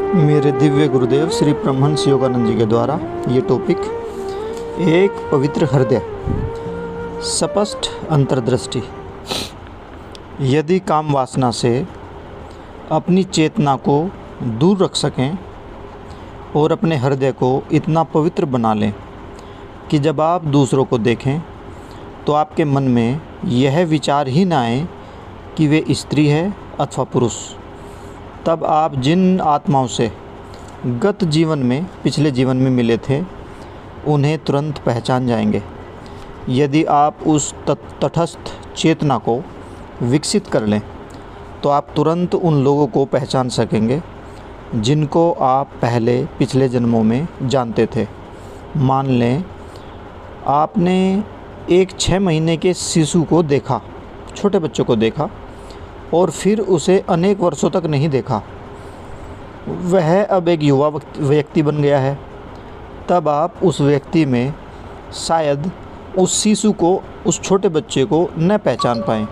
मेरे दिव्य गुरुदेव श्री परमहंस योगानंद जी के द्वारा ये टॉपिक, एक पवित्र हृदय, स्पष्ट अंतर्दृष्टि। यदि काम वासना से अपनी चेतना को दूर रख सकें और अपने हृदय को इतना पवित्र बना लें कि जब आप दूसरों को देखें तो आपके मन में यह विचार ही ना आए कि वे स्त्री है अथवा पुरुष, तब आप जिन आत्माओं से गत जीवन में, पिछले जीवन में मिले थे, उन्हें तुरंत पहचान जाएंगे। यदि आप उस तटस्थ चेतना को विकसित कर लें तो आप तुरंत उन लोगों को पहचान सकेंगे जिनको आप पहले पिछले जन्मों में जानते थे। मान लें आपने एक 6 महीने के शिशु को देखा, छोटे बच्चों को देखा, और फिर उसे अनेक वर्षों तक नहीं देखा। वह अब एक युवा व्यक्ति बन गया है। तब आप उस व्यक्ति में शायद उस शिशु को, उस छोटे बच्चे को न पहचान पाएँ।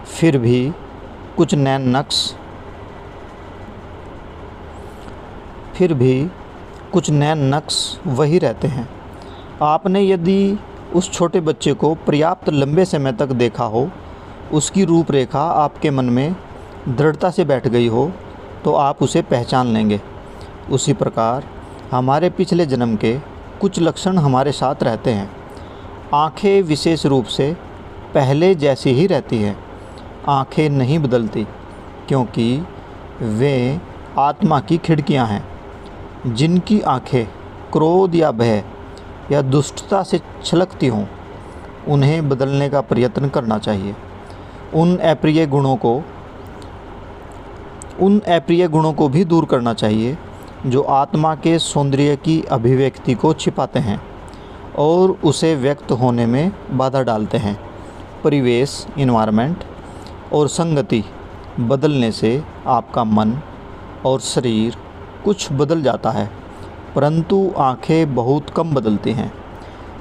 फिर भी कुछ नैन नक्श वही रहते हैं। आपने यदि उस छोटे बच्चे को पर्याप्त लंबे समय तक देखा हो, उसकी रूपरेखा आपके मन में दृढ़ता से बैठ गई हो, तो आप उसे पहचान लेंगे। उसी प्रकार हमारे पिछले जन्म के कुछ लक्षण हमारे साथ रहते हैं। आँखें विशेष रूप से पहले जैसी ही रहती हैं। आँखें नहीं बदलती, क्योंकि वे आत्मा की खिड़कियाँ हैं। जिनकी आँखें क्रोध या भय या दुष्टता से छलकती हों, उन्हें बदलने का प्रयत्न करना चाहिए। उन अप्रिय गुणों को भी दूर करना चाहिए जो आत्मा के सौंदर्य की अभिव्यक्ति को छिपाते हैं और उसे व्यक्त होने में बाधा डालते हैं। परिवेश, इन्वायरमेंट और संगति बदलने से आपका मन और शरीर कुछ बदल जाता है, परंतु आँखें बहुत कम बदलती हैं।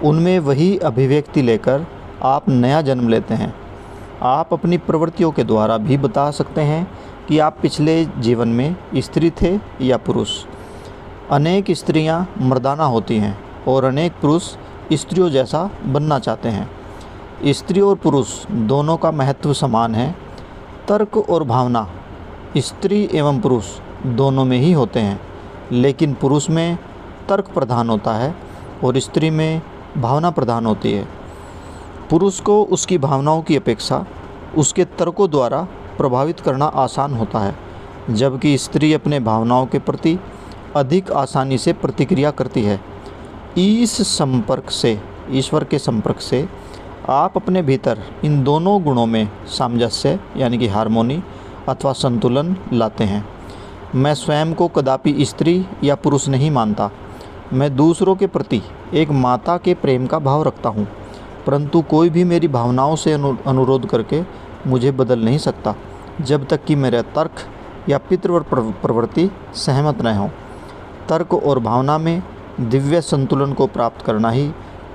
उनमें वही अभिव्यक्ति लेकर आप नया जन्म लेते हैं। आप अपनी प्रवृत्तियों के द्वारा भी बता सकते हैं कि आप पिछले जीवन में स्त्री थे या पुरुष। अनेक स्त्रियां मर्दाना होती हैं और अनेक पुरुष स्त्रियों जैसा बनना चाहते हैं। स्त्री और पुरुष दोनों का महत्व समान है। तर्क और भावना स्त्री एवं पुरुष दोनों में ही होते हैं, लेकिन पुरुष में तर्क प्रधान होता है और स्त्री में भावना प्रधान होती है। पुरुष को उसकी भावनाओं की अपेक्षा उसके तर्कों द्वारा प्रभावित करना आसान होता है, जबकि स्त्री अपने भावनाओं के प्रति अधिक आसानी से प्रतिक्रिया करती है। इस संपर्क से, ईश्वर के संपर्क से आप अपने भीतर इन दोनों गुणों में सामंजस्य यानी कि हार्मोनी अथवा संतुलन लाते हैं। मैं स्वयं को कदापि स्त्री या पुरुष नहीं मानता। मैं दूसरों के प्रति एक माता के प्रेम का भाव रखता हूँ, परंतु कोई भी मेरी भावनाओं से अनुरोध करके मुझे बदल नहीं सकता, जब तक कि मेरा तर्क या पितृवर प्रवृत्ति सहमत न हो। तर्क और भावना में दिव्य संतुलन को प्राप्त करना ही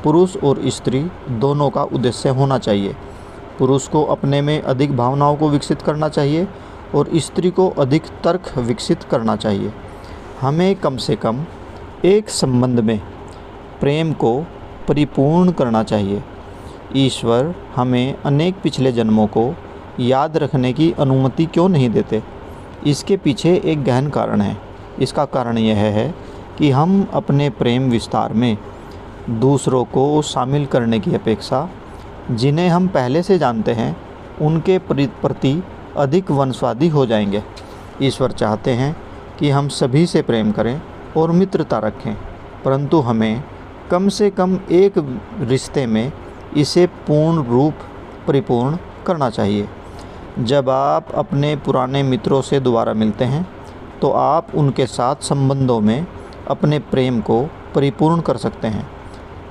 पुरुष और स्त्री दोनों का उद्देश्य होना चाहिए। पुरुष को अपने में अधिक भावनाओं को विकसित करना चाहिए और स्त्री को अधिक तर्क विकसित करना चाहिए। हमें कम से कम एक संबंध में प्रेम को परिपूर्ण करना चाहिए। ईश्वर हमें अनेक पिछले जन्मों को याद रखने की अनुमति क्यों नहीं देते? इसके पीछे एक गहन कारण है। इसका कारण यह है कि हम अपने प्रेम विस्तार में दूसरों को शामिल करने की अपेक्षा जिन्हें हम पहले से जानते हैं उनके प्रति अधिक वंशवादी हो जाएंगे। ईश्वर चाहते हैं कि हम सभी से प्रेम करें और मित्रता रखें, परंतु हमें कम से कम एक रिश्ते में इसे परिपूर्ण करना चाहिए। जब आप अपने पुराने मित्रों से दोबारा मिलते हैं तो आप उनके साथ संबंधों में अपने प्रेम को परिपूर्ण कर सकते हैं।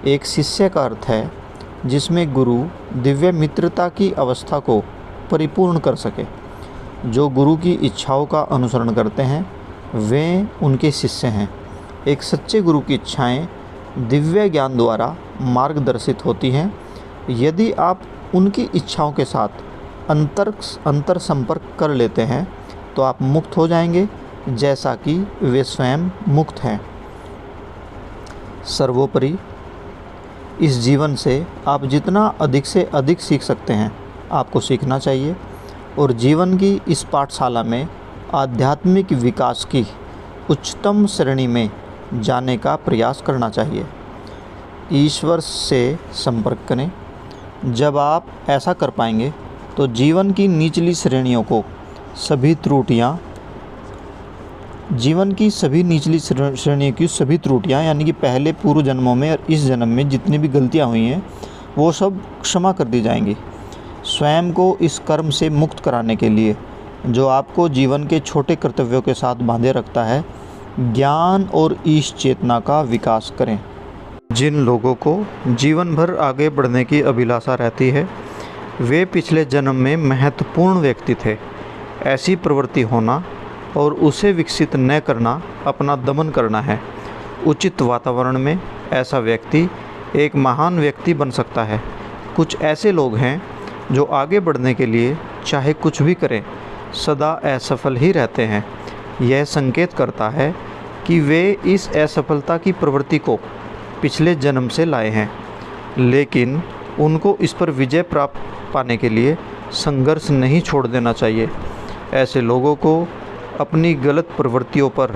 एक शिष्य का अर्थ है जिसमें गुरु दिव्य मित्रता की अवस्था को परिपूर्ण कर सके। जो गुरु की इच्छाओं का अनुसरण करते हैं वे उनके शिष्य हैं। एक सच्चे गुरु की इच्छाएं दिव्य ज्ञान द्वारा मार्गदर्शित होती हैं। यदि आप उनकी इच्छाओं के साथ अंतर संपर्क कर लेते हैं तो आप मुक्त हो जाएंगे जैसा कि वे स्वयं मुक्त हैं। सर्वोपरि इस जीवन से आप जितना अधिक से अधिक सीख सकते हैं आपको सीखना चाहिए और जीवन की इस पाठशाला में आध्यात्मिक विकास की उच्चतम श्रेणी में जाने का प्रयास करना चाहिए। ईश्वर से संपर्क करें। जब आप ऐसा कर पाएंगे तो जीवन की निचली श्रेणियों को जीवन की सभी निचली श्रेणी की सभी त्रुटियां यानी कि पहले पूर्व जन्मों में और इस जन्म में जितनी भी गलतियां हुई हैं वो सब क्षमा कर दी जाएंगी। स्वयं को इस कर्म से मुक्त कराने के लिए जो आपको जीवन के छोटे कर्तव्यों के साथ बांधे रखता है, ज्ञान और ईश चेतना का विकास करें। जिन लोगों को जीवन भर आगे बढ़ने की अभिलाषा रहती है वे पिछले जन्म में महत्वपूर्ण व्यक्ति थे। ऐसी प्रवृत्ति होना और उसे विकसित न करना अपना दमन करना है। उचित वातावरण में ऐसा व्यक्ति एक महान व्यक्ति बन सकता है। कुछ ऐसे लोग हैं जो आगे बढ़ने के लिए चाहे कुछ भी करें सदा असफल ही रहते हैं। यह संकेत करता है कि वे इस असफलता की प्रवृत्ति को पिछले जन्म से लाए हैं, लेकिन उनको इस पर विजय प्राप्त पाने के लिए संघर्ष नहीं छोड़ देना चाहिए। ऐसे लोगों को अपनी गलत प्रवृत्तियों पर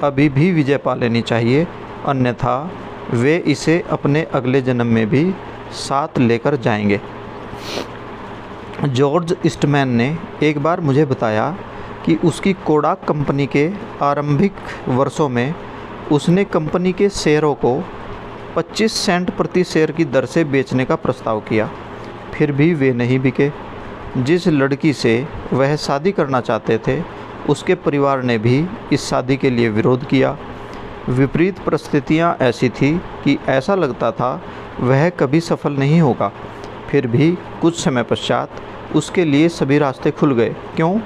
अभी भी विजय पा लेनी चाहिए, अन्यथा वे इसे अपने अगले जन्म में भी साथ लेकर जाएंगे। जॉर्ज ईस्टमैन ने एक बार मुझे बताया कि उसकी कोडाक कंपनी के आरंभिक वर्षों में उसने कंपनी के शेयरों को 25 सेंट प्रति शेयर की दर से बेचने का प्रस्ताव किया, फिर भी वे नहीं बिके। जिस लड़की से वह शादी करना चाहते थे उसके परिवार ने भी इस शादी के लिए विरोध किया। विपरीत परिस्थितियां ऐसी थी कि ऐसा लगता था वह कभी सफल नहीं होगा। फिर भी कुछ समय पश्चात उसके लिए सभी रास्ते खुल गए। क्यों?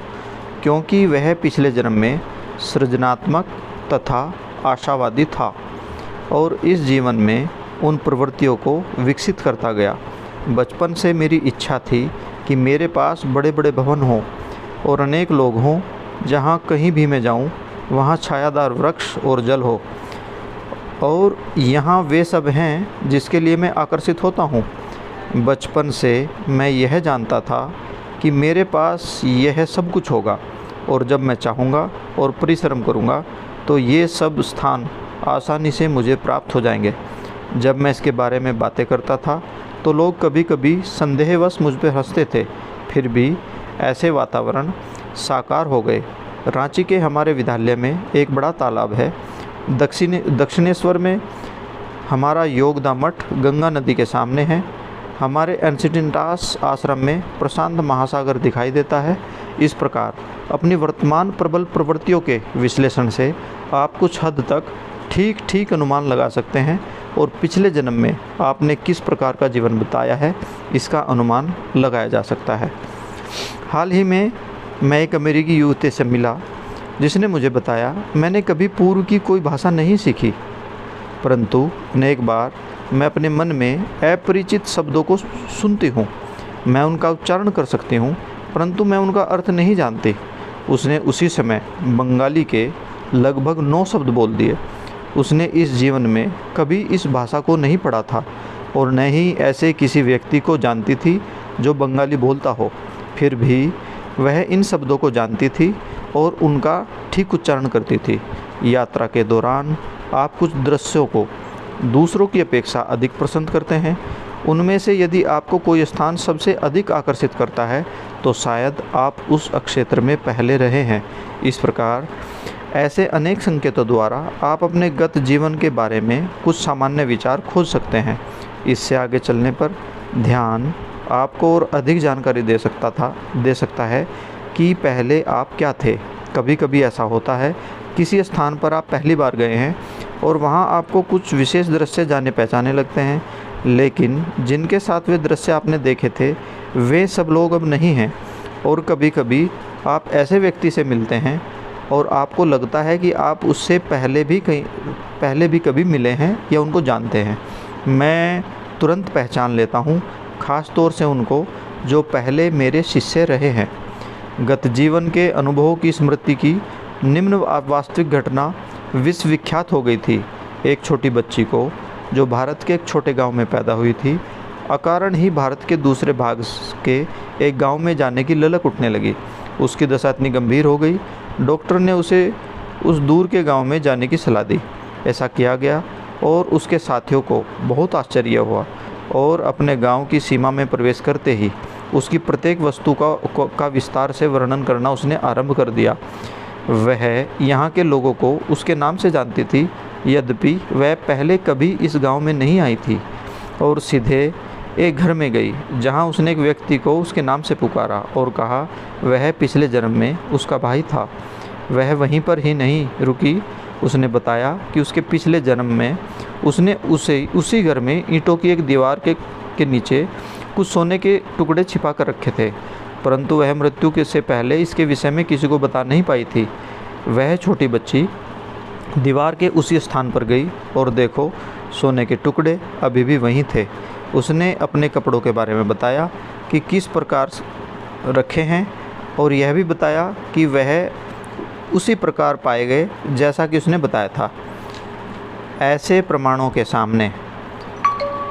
क्योंकि वह पिछले जन्म में सृजनात्मक तथा आशावादी था और इस जीवन में उन प्रवृत्तियों को विकसित करता गया। बचपन से मेरी इच्छा थी कि मेरे पास बड़े बड़े भवन हों और अनेक लोग हों, जहाँ कहीं भी मैं जाऊँ वहाँ छायादार वृक्ष और जल हो, और यहाँ वे सब हैं जिसके लिए मैं आकर्षित होता हूँ। बचपन से मैं यह जानता था कि मेरे पास यह सब कुछ होगा और जब मैं चाहूँगा और परिश्रम करूँगा तो ये सब स्थान आसानी से मुझे प्राप्त हो जाएंगे। जब मैं इसके बारे में बातें करता था तो लोग कभी कभी संदेहवश मुझ पर हंसते थे, फिर भी ऐसे वातावरण साकार हो गए। रांची के हमारे विद्यालय में एक बड़ा तालाब है। दक्षिणेश्वर में हमारा योगदा मठ गंगा नदी के सामने है। हमारे एंसिटिंटास आश्रम में प्रशांत महासागर दिखाई देता है। इस प्रकार अपनी वर्तमान प्रबल प्रवृत्तियों के विश्लेषण से आप कुछ हद तक ठीक अनुमान लगा सकते हैं और पिछले जन्म में आपने किस प्रकार का जीवन बिताया है इसका अनुमान लगाया जा सकता है। हाल ही में मैं एक अमेरिकी युवती से मिला जिसने मुझे बताया, मैंने कभी पूर्व की कोई भाषा नहीं सीखी, परंतु अनेक बार मैं अपने मन में अपरिचित शब्दों को सुनती हूँ। मैं उनका उच्चारण कर सकती हूँ परंतु मैं उनका अर्थ नहीं जानती। उसने उसी समय बंगाली के लगभग 9 शब्द बोल दिए। उसने इस जीवन में कभी इस भाषा को नहीं पढ़ा था और न ही ऐसे किसी व्यक्ति को जानती थी जो बंगाली बोलता हो। फिर भी वह इन शब्दों को जानती थी और उनका ठीक उच्चारण करती थी। यात्रा के दौरान आप कुछ दृश्यों को दूसरों की अपेक्षा अधिक पसंद करते हैं। उनमें से यदि आपको कोई स्थान सबसे अधिक आकर्षित करता है तो शायद आप उस क्षेत्र में पहले रहे हैं। इस प्रकार ऐसे अनेक संकेतों द्वारा आप अपने गत जीवन के बारे में कुछ सामान्य विचार खोज सकते हैं। इससे आगे चलने पर ध्यान आपको और अधिक जानकारी दे सकता है कि पहले आप क्या थे। कभी कभी ऐसा होता है किसी स्थान पर आप पहली बार गए हैं और वहाँ आपको कुछ विशेष दृश्य जाने पहचाने लगते हैं, लेकिन जिनके साथ वे दृश्य आपने देखे थे वे सब लोग अब नहीं हैं। और कभी कभी आप ऐसे व्यक्ति से मिलते हैं और आपको लगता है कि आप उससे पहले भी कभी मिले हैं या उनको जानते हैं। मैं तुरंत पहचान लेता हूँ, ख़ास तौर से उनको जो पहले मेरे शिष्य रहे हैं। गत जीवन के अनुभवों की स्मृति की निम्न वास्तविक घटना विश्व विख्यात हो गई थी। एक छोटी बच्ची को, जो भारत के एक छोटे गांव में पैदा हुई थी, अकारण ही भारत के दूसरे भाग के एक गांव में जाने की ललक उठने लगी। उसकी दशा इतनी गंभीर हो गई, डॉक्टर ने उसे उस दूर के गांव में जाने की सलाह दी। ऐसा किया गया और उसके साथियों को बहुत आश्चर्य हुआ और अपने गांव की सीमा में प्रवेश करते ही उसकी प्रत्येक वस्तु का विस्तार से वर्णन करना उसने आरंभ कर दिया। वह यहाँ के लोगों को उसके नाम से जानती थी, यद्यपि वह पहले कभी इस गांव में नहीं आई थी, और सीधे एक घर में गई जहाँ उसने एक व्यक्ति को उसके नाम से पुकारा और कहा वह पिछले जन्म में उसका भाई था। वह वहीं पर ही नहीं रुकी, उसने बताया कि उसके पिछले जन्म में उसने उसी घर में ईंटों की एक दीवार के नीचे कुछ सोने के टुकड़े छिपा कर रखे थे, परंतु वह मृत्यु के से पहले इसके विषय में किसी को बता नहीं पाई थी। वह छोटी बच्ची दीवार के उसी स्थान पर गई और देखो, सोने के टुकड़े अभी भी वहीं थे। उसने अपने कपड़ों के बारे में बताया कि किस प्रकार रखे हैं और यह भी बताया कि वह उसी प्रकार पाए गए जैसा कि उसने बताया था। ऐसे प्रमाणों के सामने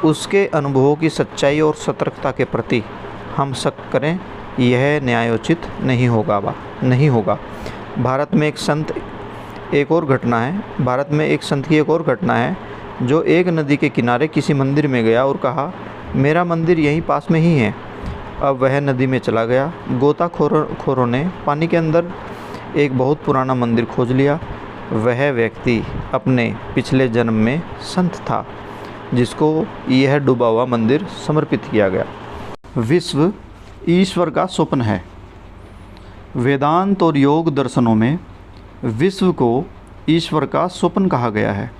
उसके अनुभवों की सच्चाई और सतर्कता के प्रति हम शक करें, यह न्यायोचित नहीं होगा। भारत में एक संत की एक और घटना है जो एक नदी के किनारे किसी मंदिर में गया और कहा, मेरा मंदिर यहीं पास में ही है। अब वह नदी में चला गया। गोताखोरों ने पानी के अंदर एक बहुत पुराना मंदिर खोज लिया। वह व्यक्ति अपने पिछले जन्म में संत था जिसको यह डूबा हुआ मंदिर समर्पित किया गया। विश्व ईश्वर का स्वप्न है। वेदांत और योग दर्शनों में विश्व को ईश्वर का स्वप्न कहा गया है।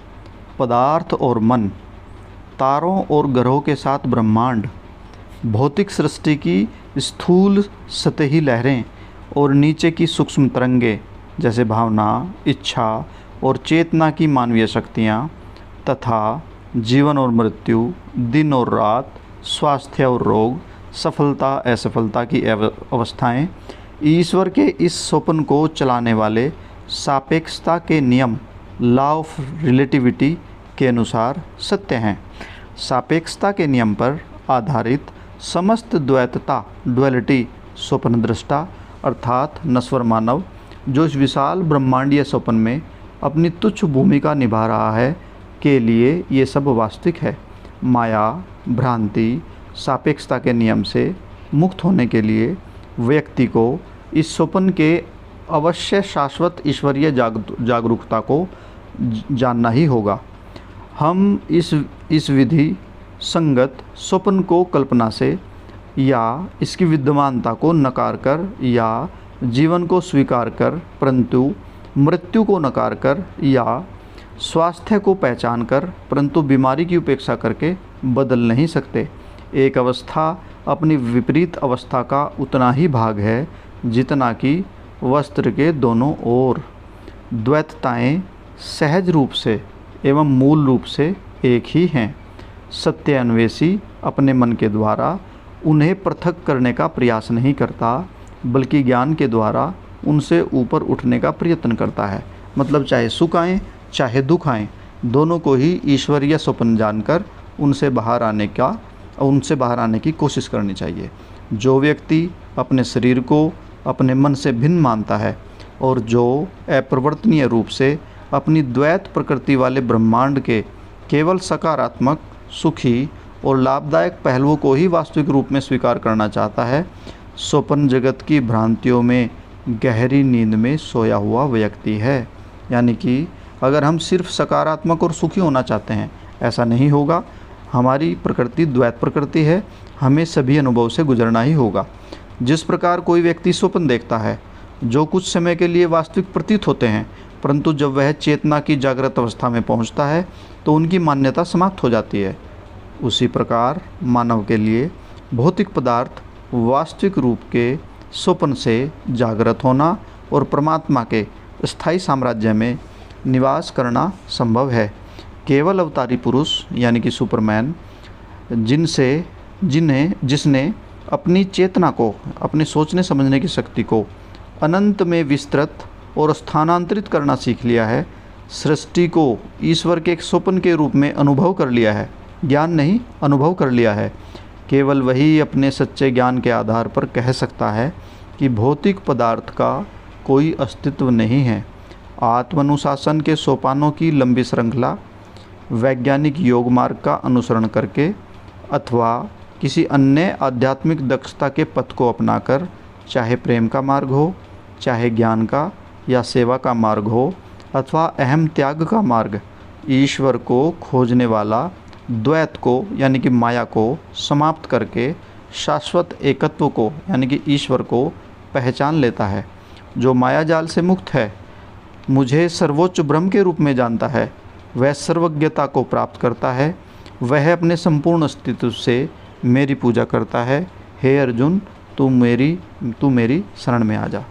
पदार्थ और मन, तारों और ग्रहों के साथ ब्रह्मांड, भौतिक सृष्टि की स्थूल सतही लहरें और नीचे की सूक्ष्म तरंगे जैसे भावना, इच्छा और चेतना की मानवीय शक्तियाँ, तथा जीवन और मृत्यु, दिन और रात, स्वास्थ्य और रोग, सफलता असफलता की अवस्थाएं, ईश्वर के इस स्वप्न को चलाने वाले सापेक्षता के नियम, लॉ ऑफ रिलेटिविटी के अनुसार सत्य हैं। सापेक्षता के नियम पर आधारित समस्त द्वैतता, डुअलिटी, स्वप्न दृष्टा अर्थात नश्वर मानव जो इस विशाल ब्रह्मांडीय स्वप्न में अपनी तुच्छ भूमिका निभा रहा है, के लिए ये सब वास्तविक है। माया, भ्रांति, सापेक्षता के नियम से मुक्त होने के लिए व्यक्ति को इस स्वप्न के अवश्य शाश्वत ईश्वरीय जागरूकता को जानना ही होगा। हम इस विधि संगत स्वप्न को कल्पना से या इसकी विद्यमानता को नकार कर या जीवन को स्वीकार कर, परंतु मृत्यु को नकार कर या स्वास्थ्य को पहचान कर परंतु बीमारी की उपेक्षा करके बदल नहीं सकते। एक अवस्था अपनी विपरीत अवस्था का उतना ही भाग है जितना कि वस्त्र के दोनों ओर। द्वैतताएं सहज रूप से एवं मूल रूप से एक ही हैं। सत्य अन्वेषी अपने मन के द्वारा उन्हें पृथक करने का प्रयास नहीं करता, बल्कि ज्ञान के द्वारा उनसे ऊपर उठने का प्रयत्न करता है। मतलब चाहे सुख आए चाहे दुख आए, दोनों को ही ईश्वरीय स्वप्न जानकर उनसे बाहर आने की कोशिश करनी चाहिए। जो व्यक्ति अपने शरीर को अपने मन से भिन्न मानता है और जो अप्रवर्तनीय रूप से अपनी द्वैत प्रकृति वाले ब्रह्मांड के केवल सकारात्मक, सुखी और लाभदायक पहलुओं को ही वास्तविक रूप में स्वीकार करना चाहता है, स्वप्न जगत की भ्रांतियों में गहरी नींद में सोया हुआ व्यक्ति है। यानी कि अगर हम सिर्फ सकारात्मक और सुखी होना चाहते हैं, ऐसा नहीं होगा। हमारी प्रकृति द्वैत प्रकृति है, हमें सभी अनुभव से गुजरना ही होगा। जिस प्रकार कोई व्यक्ति स्वप्न देखता है जो कुछ समय के लिए वास्तविक प्रतीत होते हैं, परंतु जब वह चेतना की जागृत अवस्था में पहुंचता है तो उनकी मान्यता समाप्त हो जाती है। उसी प्रकार मानव के लिए भौतिक पदार्थ वास्तविक रूप के स्वप्न से जागृत होना और परमात्मा के स्थायी साम्राज्य में निवास करना संभव है। केवल अवतारी पुरुष यानी कि सुपरमैन जिसने अपनी चेतना को, अपने सोचने समझने की शक्ति को अनंत में विस्तृत और स्थानांतरित करना सीख लिया है, सृष्टि को ईश्वर के एक स्वप्न के रूप में अनुभव कर लिया है, ज्ञान नहीं अनुभव कर लिया है, केवल वही अपने सच्चे ज्ञान के आधार पर कह सकता है कि भौतिक पदार्थ का कोई अस्तित्व नहीं है। आत्मानुशासन के सोपानों की लंबी श्रृंखला वैज्ञानिक योग मार्ग का अनुसरण करके अथवा किसी अन्य आध्यात्मिक दक्षता के पथ को अपनाकर, चाहे प्रेम का मार्ग हो, चाहे ज्ञान का या सेवा का मार्ग हो, अथवा अहम त्याग का मार्ग, ईश्वर को खोजने वाला द्वैत को यानी कि माया को समाप्त करके शाश्वत एकत्व को यानी कि ईश्वर को पहचान लेता है। जो माया जाल से मुक्त है, मुझे सर्वोच्च ब्रह्म के रूप में जानता है, वह सर्वज्ञता को प्राप्त करता है, वह अपने संपूर्ण अस्तित्व से मेरी पूजा करता है। हे अर्जुन, तू मेरी शरण में आ जा।